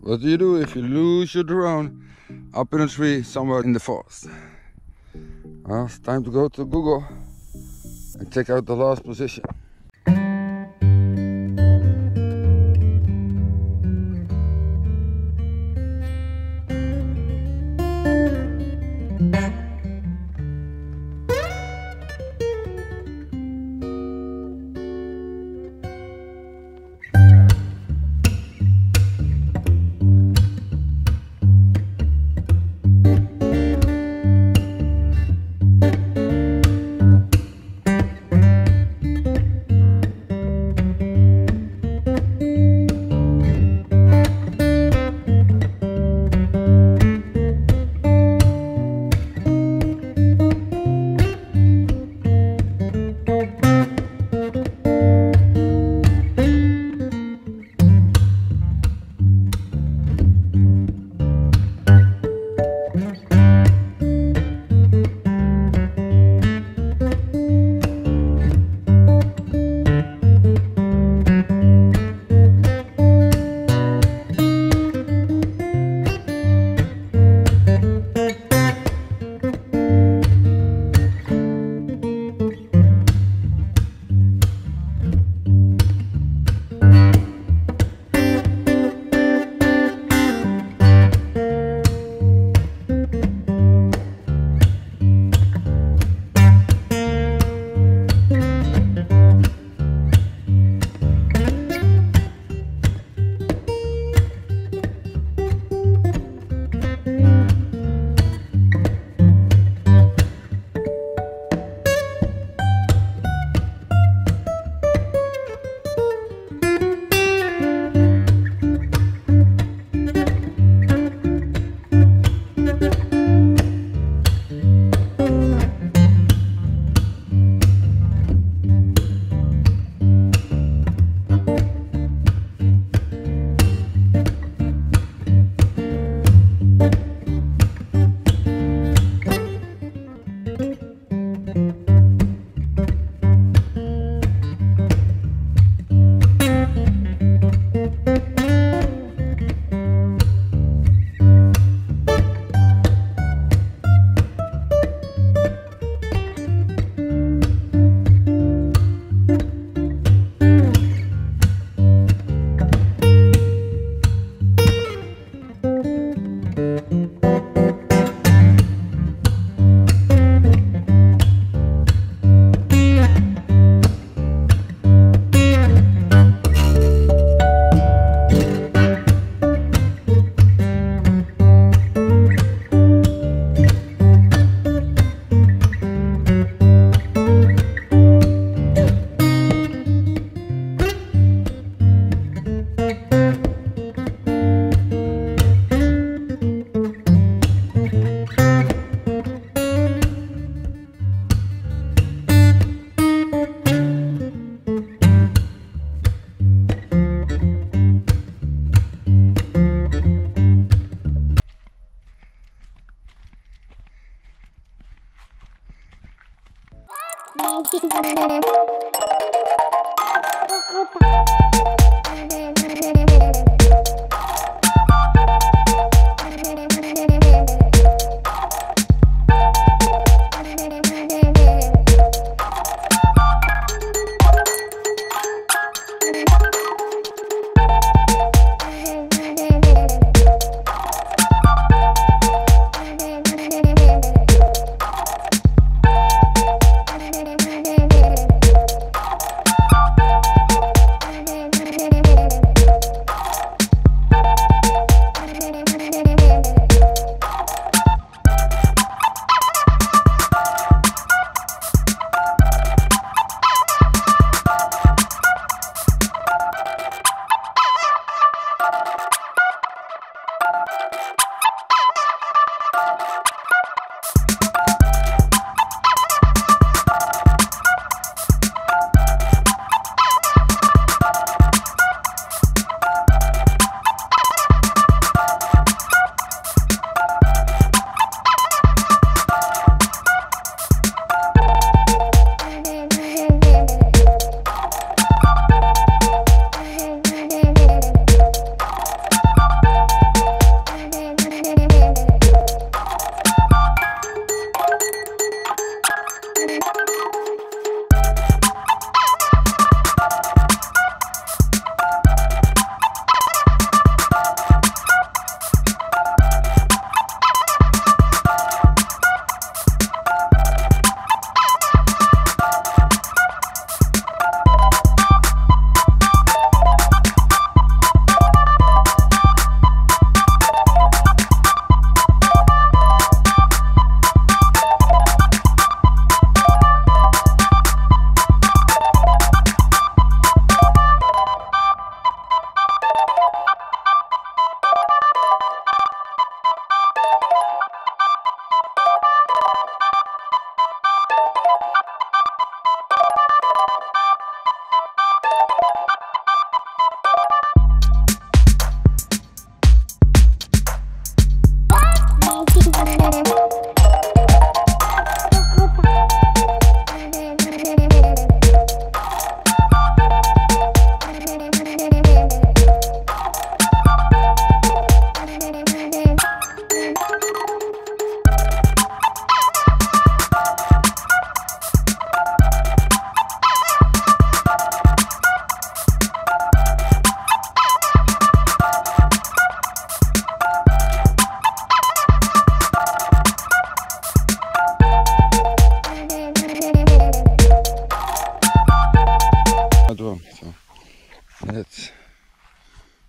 What do you do if you lose your drone up in a tree somewhere in the forest? Well, it's time to go to Google and check out the last position.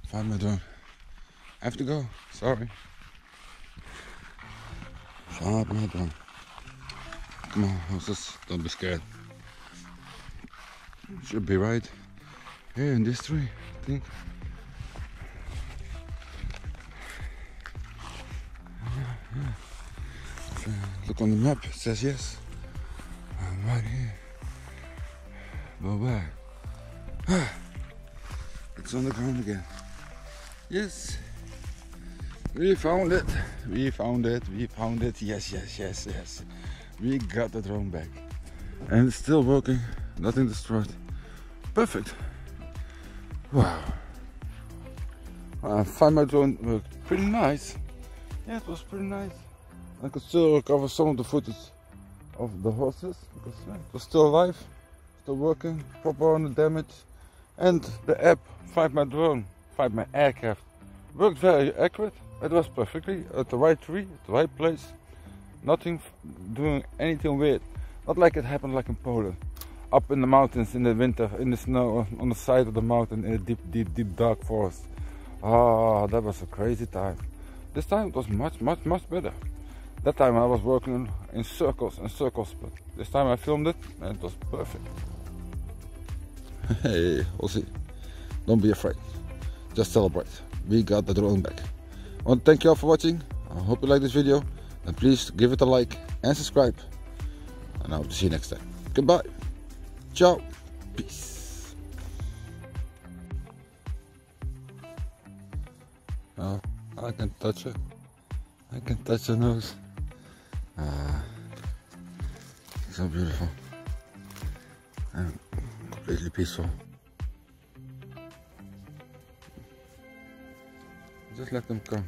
Find my drone. I have to go. Sorry. Find my drone. Come on, horses. Don't be scared. Should be right here in this tree, I think. Look on the map, it says yes. I'm right here. Go back. It's on the ground again. Yes. We found it. We found it. We found it. Yes, yes, yes, yes. We got the drone back. And it's still working. Nothing destroyed. Perfect. Wow. I find my drone worked pretty nice. Yeah, it was pretty nice. I could still recover some of the footage of the horses because it was still alive, still working, proper on the damage. And the app, Find My Drone, Find My Aircraft, worked very accurate. It was perfectly at the right tree, at the right place. Nothing doing anything weird. Not like it happened like in Poland. Up in the mountains in the winter, in the snow, on the side of the mountain in a deep, deep, deep dark forest. Ah, that was a crazy time. This time it was much, much, much better. That time I was working in circles and circles, but this time I filmed it and it was perfect. Hey, we'll see. Don't be afraid. Just celebrate. We got the drone back. I want to thank you all for watching. I hope you like this video. And please give it a like and subscribe. And I hope to see you next time. Goodbye. Ciao. Peace. Oh, I can touch it. I can touch her nose. Ah, so beautiful and completely peaceful. Just let them come.